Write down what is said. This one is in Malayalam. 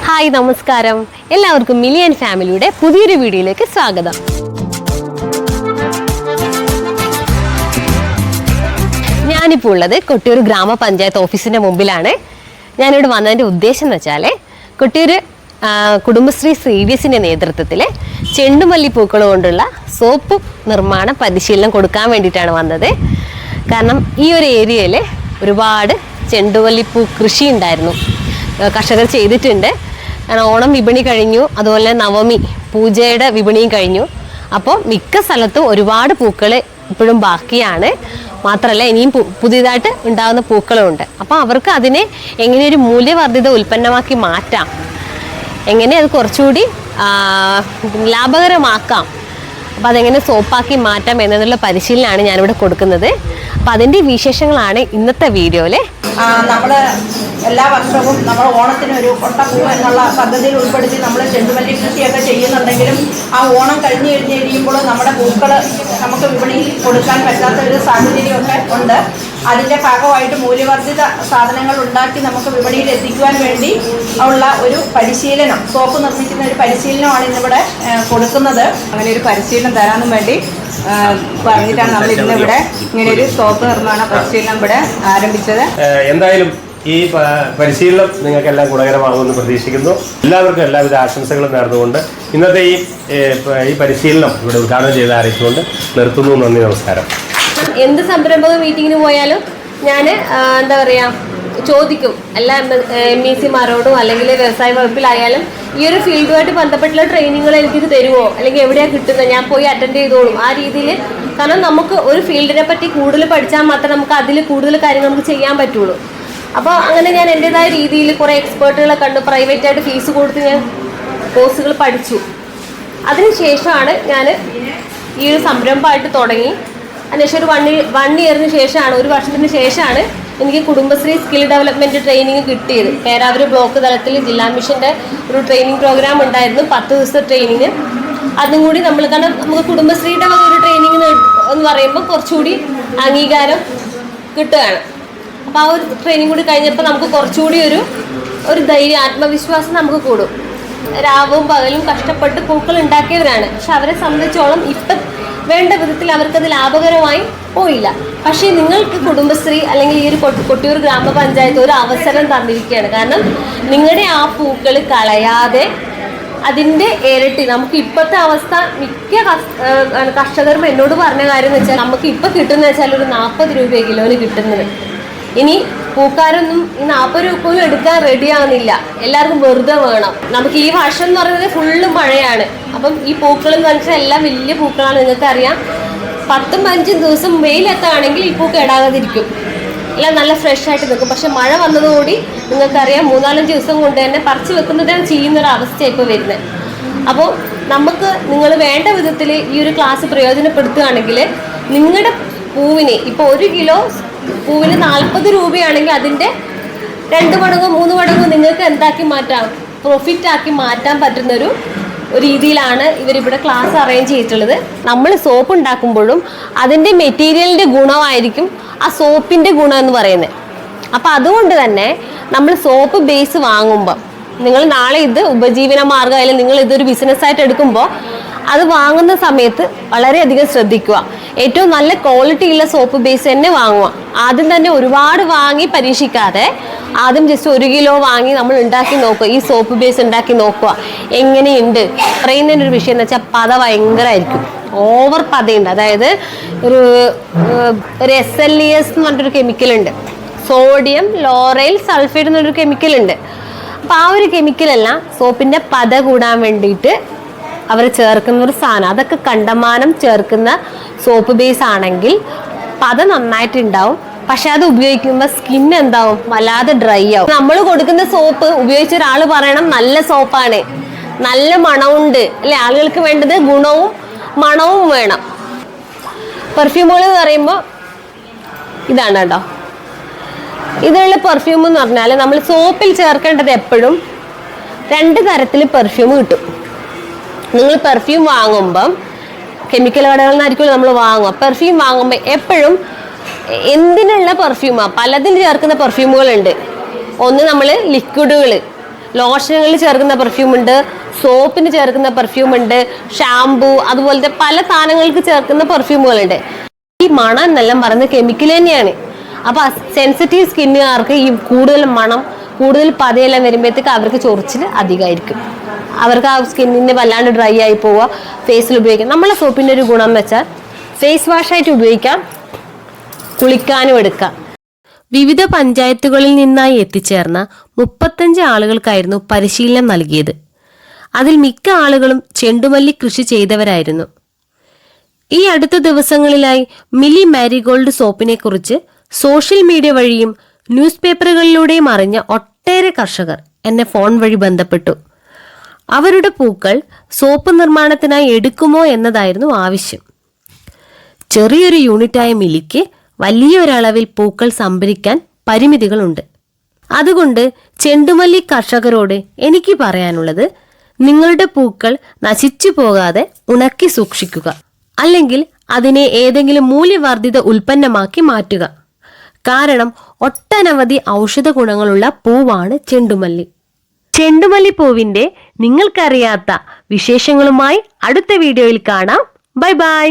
ഹായ് നമസ്കാരം, എല്ലാവർക്കും മിലിയൻ ഫാമിലിയുടെ പുതിയൊരു വീഡിയോയിലേക്ക് സ്വാഗതം. ഞാനിപ്പോൾ ഉള്ളത് കൊട്ടിയൂർ ഗ്രാമപഞ്ചായത്ത് ഓഫീസിൻ്റെ മുമ്പിലാണ്. ഞാനിവിടെ വന്നതിൻ്റെ ഉദ്ദേശം എന്ന് വെച്ചാൽ കൊട്ടിയൂർ കുടുംബശ്രീ CDSൻ്റെ നേതൃത്വത്തിൽ ചെണ്ടുമല്ലി പൂക്കൾ കൊണ്ടുള്ള സോപ്പ് നിർമ്മാണ പരിശീലനം കൊടുക്കാൻ വേണ്ടിയിട്ടാണ് വന്നത്. കാരണം ഈ ഒരു ഏരിയയിൽ ഒരുപാട് ചെണ്ടുമല്ലിപ്പൂ കൃഷി ഉണ്ടായിരുന്നു, കർഷകർ ചെയ്തിട്ടുണ്ട്. കാരണം ഓണം വിപണി കഴിഞ്ഞു, അതുപോലെ നവമി പൂജയുടെ വിപണിയും കഴിഞ്ഞു. അപ്പോൾ മിക്ക സ്ഥലത്തും ഒരുപാട് പൂക്കൾ ഇപ്പോഴും ബാക്കിയാണ്. മാത്രമല്ല ഇനിയും പുതിയതായിട്ട് ഉണ്ടാകുന്ന പൂക്കളുമുണ്ട്. അപ്പോൾ അവർക്ക് അതിനെ എങ്ങനെ ഒരു മൂല്യവർദ്ധിത ഉൽപ്പന്നമാക്കി മാറ്റാം, എങ്ങനെ അത് കുറച്ചുകൂടി ലാഭകരമാക്കാം, അപ്പോൾ അതെങ്ങനെ സോപ്പാക്കി മാറ്റാം എന്നതിനുള്ള പരിശീലനമാണ് ഞാനിവിടെ കൊടുക്കുന്നത്. അപ്പോൾ അതിൻ്റെ വിശേഷങ്ങളാണ് ഇന്നത്തെ വീഡിയോയിൽ. നമ്മൾ എല്ലാ വർഷവും നമ്മൾ ഓണത്തിന് ഒരു കൊട്ടപ്പൂ എന്നുള്ള പദ്ധതിയിൽ ഉൾപ്പെടുത്തി നമ്മൾ ചെണ്ടുമല്ലി കൃഷിയൊക്കെ ചെയ്യുന്നുണ്ടെങ്കിലും ആ ഓണം കഴിഞ്ഞ് കഴിയുമ്പോൾ നമ്മുടെ പൂക്കൾ നമുക്ക് വിപണിയിൽ കൊടുക്കാൻ പറ്റാത്ത ഒരു സാഹചര്യമൊക്കെ ഉണ്ട്. അതിൻ്റെ ഭാഗമായിട്ട് മൂല്യവർദ്ധിത സാധനങ്ങൾ ഉണ്ടാക്കി നമുക്ക് വിപണിയിൽ എത്തിക്കുവാൻ വേണ്ടി ഉള്ള ഒരു പരിശീലനം, സോപ്പ് നിർമ്മിക്കുന്ന ഒരു പരിശീലനമാണ് ഇന്നിവിടെ കൊടുക്കുന്നത്. അങ്ങനെ ഒരു പരിശീലനം തരാനും വേണ്ടി പറഞ്ഞിട്ടാണ് നമ്മൾ ഇന്നിവിടെ ഇങ്ങനെ ഒരു സോപ്പ് നിർമ്മാണ പരിശീലനം ഇവിടെ ആരംഭിച്ചത്. എന്തായാലും ഈ പരിശീലനം നിങ്ങൾക്കെല്ലാം ഗുണകരമാകുമെന്ന് പ്രതീക്ഷിക്കുന്നു. എല്ലാവർക്കും എല്ലാവിധ ആശംസകളും നേർന്നുകൊണ്ട് ഇന്നത്തെ ഈ പരിശീലനം ഇവിടെ ഉദ്ഘാടനം ചെയ്ത് അറിയിച്ചുകൊണ്ട് നിർത്തുന്നു. നന്ദി, നമസ്കാരം. എന്ത് സംരംഭക മീറ്റിങ്ങിന് പോയാലും ഞാൻ എന്താ പറയുക ചോദിക്കും എല്ലാ MECമാരോടും അല്ലെങ്കിൽ വ്യവസായ വകുപ്പിലായാലും ഈ ഒരു ഫീൽഡുമായിട്ട് ബന്ധപ്പെട്ടുള്ള ട്രെയിനിങ്ങുകൾ എനിക്ക് തരുമോ, അല്ലെങ്കിൽ എവിടെയാണ് കിട്ടുന്നത്, ഞാൻ പോയി അറ്റൻഡ് ചെയ്തോളും ആ രീതിയിൽ. കാരണം നമുക്ക് ഒരു ഫീൽഡിനെ പറ്റി കൂടുതൽ പഠിച്ചാൽ മാത്രമേ നമുക്ക് അതിൽ കൂടുതൽ കാര്യങ്ങൾ നമുക്ക് ചെയ്യാൻ പറ്റുള്ളൂ. അപ്പോൾ അങ്ങനെ ഞാൻ എൻ്റെതായ രീതിയിൽ കുറേ എക്സ്പേർട്ടുകളെ കണ്ടു, പ്രൈവറ്റായിട്ട് ഫീസ് കൊടുത്ത് ഞാൻ കോഴ്സുകൾ പഠിച്ചു. അതിനുശേഷമാണ് ഞാൻ ഈ ഒരു സംരംഭമായിട്ട് തുടങ്ങി. അതിനുശേഷം ഒരു വൺ ഇയറിന് ശേഷമാണ്, ഒരു വർഷത്തിന് ശേഷമാണ് എനിക്ക് കുടുംബശ്രീ സ്കിൽ ഡെവലപ്മെൻറ്റ് ട്രെയിനിങ് കിട്ടിയത്. പേരാവൂർ ബ്ലോക്ക് തലത്തിൽ ജില്ലാ മിഷൻ്റെ ഒരു ട്രെയിനിങ് പ്രോഗ്രാം ഉണ്ടായിരുന്നു, 10 ദിവസത്തെ ട്രെയിനിങ്. അതും കൂടി നമ്മൾ, കാരണം നമുക്ക് കുടുംബശ്രീയുടെ ഒരു ട്രെയിനിങ് എന്ന് പറയുമ്പോൾ കുറച്ചുകൂടി അംഗീകാരം കിട്ടുകയാണ്. അപ്പോൾ ആ ഒരു ട്രെയിനിങ് കൂടി കഴിഞ്ഞപ്പോൾ നമുക്ക് കുറച്ചുകൂടി ഒരു ധൈര്യം, ആത്മവിശ്വാസം നമുക്ക് കൂടും. രാവും പകലും കഷ്ടപ്പെട്ട് പൂക്കൾ ഉണ്ടാക്കിയവരാണ്, പക്ഷെ അവരെ സംബന്ധിച്ചോളം ഇപ്പം വേണ്ട വിധത്തിൽ അവർക്കത് ലാഭകരമായി പോയില്ല. പക്ഷേ നിങ്ങൾക്ക് കുടുംബശ്രീ അല്ലെങ്കിൽ ഈ ഒരു കൊട്ടിയൂർ ഗ്രാമപഞ്ചായത്ത് ഒരു അവസരം തന്നിരിക്കുകയാണ്. കാരണം നിങ്ങളുടെ ആ പൂക്കൾ കളയാതെ അതിൻ്റെ ഇരട്ടി, നമുക്ക് ഇപ്പോഴത്തെ അവസ്ഥ മിക്ക കർഷകരും എന്നോട് പറഞ്ഞ കാര്യം എന്ന് വെച്ചാൽ നമുക്ക് ഇപ്പോൾ കിട്ടുന്നത് വെച്ചാൽ ഒരു 40 രൂപ കിലോന് കിട്ടുന്നത്. ഇനി പൂക്കാരൊന്നും ഈ 40 രൂപ പോലും എടുക്കാൻ റെഡിയാകുന്നില്ല, എല്ലാവർക്കും വെറുതെ വേണം. നമുക്ക് ഈ വർഷം എന്ന് പറയുന്നത് ഫുള്ള് മഴയാണ്. അപ്പം ഈ പൂക്കൾ എന്ന് വെച്ചാൽ എല്ലാം വലിയ പൂക്കളാണ്. നിങ്ങൾക്കറിയാം 10-15 ദിവസം വെയിലെത്താണെങ്കിൽ ഈ പൂക്കൾ ഇടാതിരിക്കും, എല്ലാം നല്ല ഫ്രഷ് ആയിട്ട് നിൽക്കും. പക്ഷെ മഴ വന്നതോടുകൂടി നിങ്ങൾക്കറിയാം 3-4 ദിവസം കൊണ്ട് തന്നെ പറിച്ചു വെക്കുന്നതാണ് ചെയ്യുന്നൊരവസ്ഥയാണ് ഇപ്പോൾ വരുന്നത്. അപ്പോൾ നമുക്ക് നിങ്ങൾ വേണ്ട വിധത്തിൽ ഈ ഒരു ക്ലാസ് പ്രയോജനപ്പെടുത്തുകയാണെങ്കിൽ നിങ്ങളുടെ പൂവിന് ഇപ്പോൾ 1 കിലോ പൂവിന് 40 രൂപയാണെങ്കിൽ അതിൻ്റെ 2 മടങ്ങോ 3 മടങ്ങോ നിങ്ങൾക്ക് എന്താക്കി മാറ്റാം, പ്രോഫിറ്റാക്കി മാറ്റാൻ പറ്റുന്നൊരു രീതിയിലാണ് ഇവരിവിടെ ക്ലാസ് അറേഞ്ച് ചെയ്തിട്ടുള്ളത്. നമ്മൾ സോപ്പ് ഉണ്ടാക്കുമ്പോഴും അതിൻ്റെ മെറ്റീരിയലിൻ്റെ ഗുണമായിരിക്കും ആ സോപ്പിൻ്റെ ഗുണം എന്ന് പറയുന്നത്. അപ്പോൾ അതുകൊണ്ട് തന്നെ നമ്മൾ സോപ്പ് ബേസ് വാങ്ങുമ്പോൾ, നിങ്ങൾ നാളെ ഇത് ഉപജീവന മാർഗ്ഗം അല്ലെങ്കിൽ നിങ്ങൾ ഇതൊരു ബിസിനസ്സായിട്ട് എടുക്കുമ്പോൾ അത് വാങ്ങുന്ന സമയത്ത് വളരെയധികം ശ്രദ്ധിക്കുക. ഏറ്റവും നല്ല ക്വാളിറ്റി ഉള്ള സോപ്പ് ബേസ് തന്നെ വാങ്ങുക. ആദ്യം തന്നെ ഒരുപാട് വാങ്ങി പരീക്ഷിക്കാതെ ആദ്യം ജസ്റ്റ് 1 കിലോ വാങ്ങി നമ്മൾ ഉണ്ടാക്കി നോക്കുക, ഈ സോപ്പ് ബേസ് ഉണ്ടാക്കി നോക്കുക എങ്ങനെയുണ്ട്. പറയുന്നതിൻ്റെ ഒരു വിഷയം എന്ന് വെച്ചാൽ പത ഭയങ്കരമായിരിക്കും, ഓവർ പതയുണ്ട്. അതായത് ഒരു SLES എന്ന് പറഞ്ഞിട്ടൊരു കെമിക്കലുണ്ട്, സോഡിയം ലോറൈൽ സൾഫേറ്റ് എന്നൊരു കെമിക്കലുണ്ട്. അപ്പോൾ ആ ഒരു കെമിക്കലെല്ലാം സോപ്പിൻ്റെ പത കൂടാൻ വേണ്ടിയിട്ട് അവർ ചേർക്കുന്ന ഒരു സാധനം. അതൊക്കെ കണ്ടമാനം ചേർക്കുന്ന സോപ്പ് ബേസ് ആണെങ്കിൽ പത നന്നായിട്ടുണ്ടാവും, പക്ഷെ അത് ഉപയോഗിക്കുമ്പോൾ സ്കിൻ എന്താവും, വല്ലാതെ ഡ്രൈ ആവും. നമ്മൾ കൊടുക്കുന്ന സോപ്പ് ഉപയോഗിച്ച ഒരാൾ പറയണം നല്ല സോപ്പാണ്, നല്ല മണമുണ്ട് അല്ലെ. ആളുകൾക്ക് വേണ്ടത് ഗുണവും മണവും വേണം. പെർഫ്യൂമുകൾ എന്ന് പറയുമ്പോൾ ഇതാണ് കേട്ടോ. ഇതിലുള്ള പെർഫ്യൂം എന്ന് പറഞ്ഞാൽ നമ്മൾ സോപ്പിൽ ചേർക്കേണ്ടത് എപ്പോഴും 2 തരത്തിൽ പെർഫ്യൂം കിട്ടും. നിങ്ങൾ പെർഫ്യൂം വാങ്ങുമ്പം കെമിക്കൽ കടകളിൽ നിന്നായിരിക്കും നമ്മൾ വാങ്ങുക. പെർഫ്യൂം വാങ്ങുമ്പോൾ എപ്പോഴും എന്തിനുള്ള പെർഫ്യൂമാണ്, പലതിൽ ചേർക്കുന്ന പെർഫ്യൂമുകളുണ്ട്. ഒന്ന് നമ്മൾ ലിക്വിഡുകൾ, ലോഷനുകളിൽ ചേർക്കുന്ന പെർഫ്യൂം ഉണ്ട്, സോപ്പിന് ചേർക്കുന്ന പെർഫ്യൂം ഉണ്ട്, ഷാംപൂ, അതുപോലത്തെ പല സാധനങ്ങൾക്ക് ചേർക്കുന്ന പെർഫ്യൂമുകളുണ്ട്. ഈ മണം എന്നെല്ലാം പറയുന്നത് കെമിക്കൽ തന്നെയാണ്. അപ്പൊ സെൻസിറ്റീവ് സ്കിന്നുകാർക്ക് ഈ കൂടുതൽ മണം, കൂടുതൽ പതയെല്ലാം വരുമ്പോഴത്തേക്ക് അവർക്ക് ചൊറിച്ചിൽ അധികമായിരിക്കും. അവർക്ക് ആ സ്കിന്നിന് വല്ലാണ്ട് ഡ്രൈ ആയി പോവുക. ഫേസിൽ ഉപയോഗിക്കാം. നമ്മളെ സോപ്പിന്റെ ഒരു ഗുണം എന്ന് വെച്ചാൽ ഫേസ് വാഷായിട്ട് ഉപയോഗിക്കാം, കുളിക്കാനും എടുക്കാം. വിവിധ പഞ്ചായത്തുകളിൽ നിന്നായി എത്തിച്ചേർന്ന 35 ആളുകൾക്കായിരുന്നു പരിശീലനം നൽകിയത്. അതിൽ മിക്ക ആളുകളും ചെണ്ടുമല്ലി കൃഷി ചെയ്തവരായിരുന്നു. ഈ അടുത്ത ദിവസങ്ങളിലായി മിലി മാരിഗോൾഡ് സോപ്പിനെ കുറിച്ച് സോഷ്യൽ മീഡിയ വഴിയും ന്യൂസ് പേപ്പറുകളിലൂടെയും അറിഞ്ഞ ഒട്ടേറെ കർഷകർ എന്നെ ഫോൺ വഴി ബന്ധപ്പെട്ടു. അവരുടെ പൂക്കൾ സോപ്പ് നിർമ്മാണത്തിനായി എടുക്കുമോ എന്നതായിരുന്നു ആവശ്യം. ചെറിയൊരു യൂണിറ്റായ മിലിക്ക് വലിയൊരളവിൽ പൂക്കൾ സംഭരിക്കാൻ പരിമിതികളുണ്ട്. അതുകൊണ്ട് ചെണ്ടുമല്ലി കർഷകരോട് എനിക്ക് പറയാനുള്ളത്, നിങ്ങളുടെ പൂക്കൾ നശിച്ചു പോകാതെ ഉണക്കി സൂക്ഷിക്കുക, അല്ലെങ്കിൽ അതിനെ ഏതെങ്കിലും മൂല്യവർദ്ധിത ഉൽപ്പന്നമാക്കി മാറ്റുക. കാരണം ഒട്ടനവധി ഔഷധ ഗുണങ്ങളുള്ള പൂവാണ് ചെണ്ടുമല്ലി. ചെണ്ടുമല്ലി പൂവിന്റെ നിങ്ങൾക്കറിയാത്ത വിശേഷങ്ങളുമായി അടുത്ത വീഡിയോയിൽ കാണാം. Bye bye.